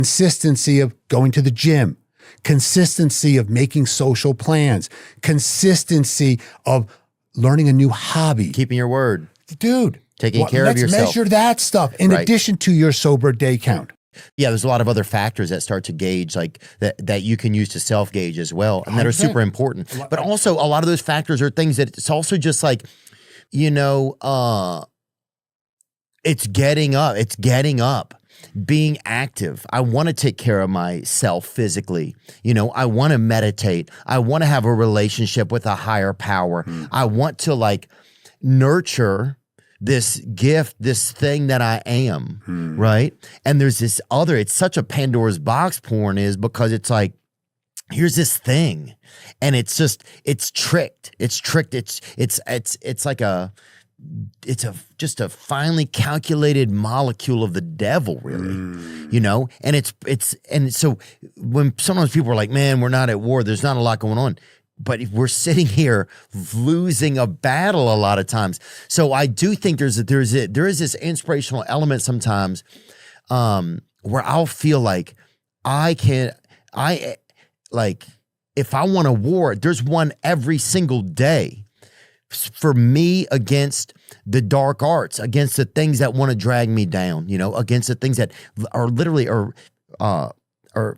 consistency of going to the gym, consistency of making social plans, consistency of learning a new hobby. Keeping your word. Dude. Taking care of yourself. Let's measure that stuff in addition to your sober day count. Yeah, there's a lot of other factors that start to gauge, like that you can use to self-gauge as well, and that are super important. But also, a lot of those factors are things that it's also just like, you know, it's getting up, being active. I want to take care of myself physically. You know, I want to meditate. I want to have a relationship with a higher power. I want to like nurture this gift, this thing that I am, right? And there's this other, it's such a Pandora's box, porn is, because it's like, here's this thing, and it's just, it's tricked. It's like just a finely calculated molecule of the devil, really, you know? And so when sometimes people are like, man, we're not at war, there's not a lot going on. But we're sitting here losing a battle a lot of times. So I do think there is this inspirational element sometimes where I'll feel like if I want a war, there's one every single day for me against the dark arts, against the things that want to drag me down, you know, against the things that are literally or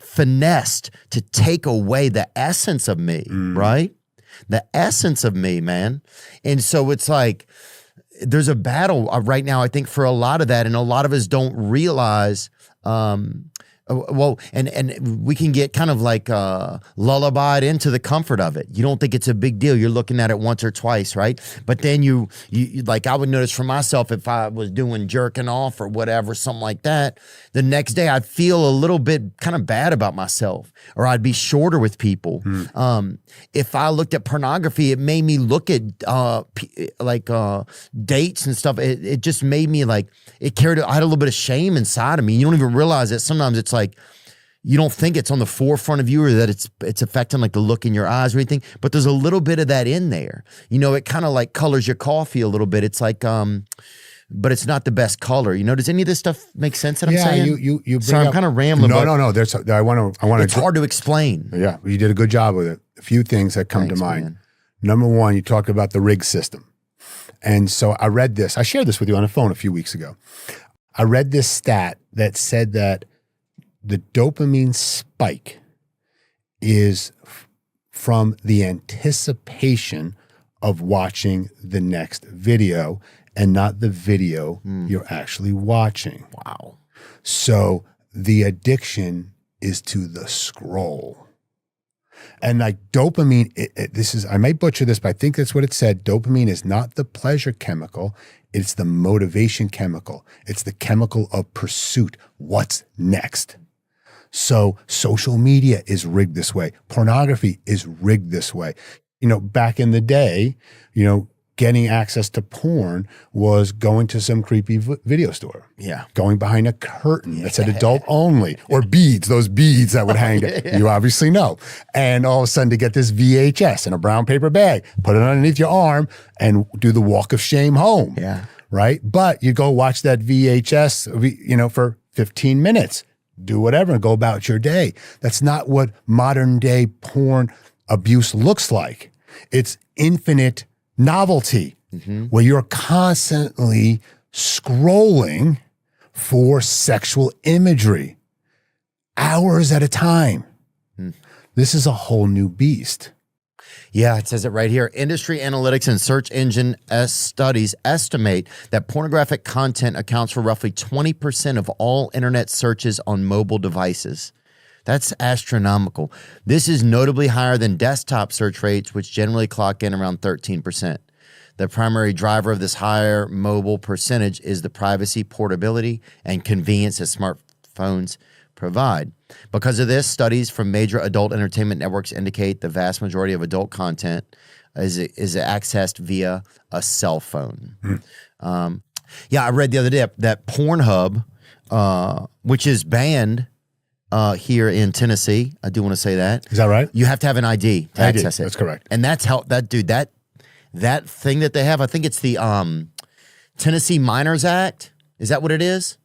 finessed to take away the essence of me, right? The essence of me, man. And so it's like, there's a battle right now, I think, for a lot of that. And a lot of us don't realize, well, and we can get kind of like lullabied into the comfort of it. You don't think it's a big deal. You're looking at it once or twice, right? But then you like, I would notice for myself, if I was doing jerking off or whatever, something like that, the next day I'd feel a little bit kind of bad about myself, or I'd be shorter with people. If I looked at pornography, it made me look at dates and stuff. It just made me like, I had a little bit of shame inside of me. You don't even realize that sometimes it's like, you don't think it's on the forefront of you, or that it's affecting like the look in your eyes or anything, but there's a little bit of that in there. You know, it kind of like colors your coffee a little bit. It's like, but it's not the best color. You know, does any of this stuff make sense that I'm saying? You bring Sorry, I'm kind of rambling. No. I want to. It's hard to explain. Yeah, you did a good job with it. A few things that come to mind. Man. Number one, you talked about the rig system. And so I read this. I shared this with you on the phone a few weeks ago. I read this stat that said that the dopamine spike is from the anticipation of watching the next video and not the video you're actually watching. Wow. So the addiction is to the scroll. And like dopamine, I might butcher this, but I think that's what it said. Dopamine is not the pleasure chemical. It's the motivation chemical. It's the chemical of pursuit. What's next? So social media is rigged this way. Pornography is rigged this way. You know, back in the day, you know, getting access to porn was going to some creepy video store. Yeah. Going behind a curtain that said adult only, or beads, those beads that would hang down. You obviously know. And all of a sudden to get this VHS in a brown paper bag, put it underneath your arm and do the walk of shame home. Yeah. Right? But you go watch that VHS, you know, for 15 minutes, do whatever and go about your day. That's not what modern day porn abuse looks like. It's infinite novelty, where you're constantly scrolling for sexual imagery, hours at a time. This is a whole new beast. Yeah, it says it right here. Industry analytics and search engine studies estimate that pornographic content accounts for roughly 20% of all internet searches on mobile devices. That's astronomical. This is notably higher than desktop search rates, which generally clock in around 13%. The primary driver of this higher mobile percentage is the privacy, portability, and convenience that smartphones provide. Because of this, studies from major adult entertainment networks indicate the vast majority of adult content is accessed via a cell phone. Yeah, I read the other day that Pornhub, which is banned here in Tennessee. I do want to say that. Is that right? You have to have an ID to access it. That's correct. And that's how that thing that they have, I think it's the Tennessee Minors Act. Is that what it is?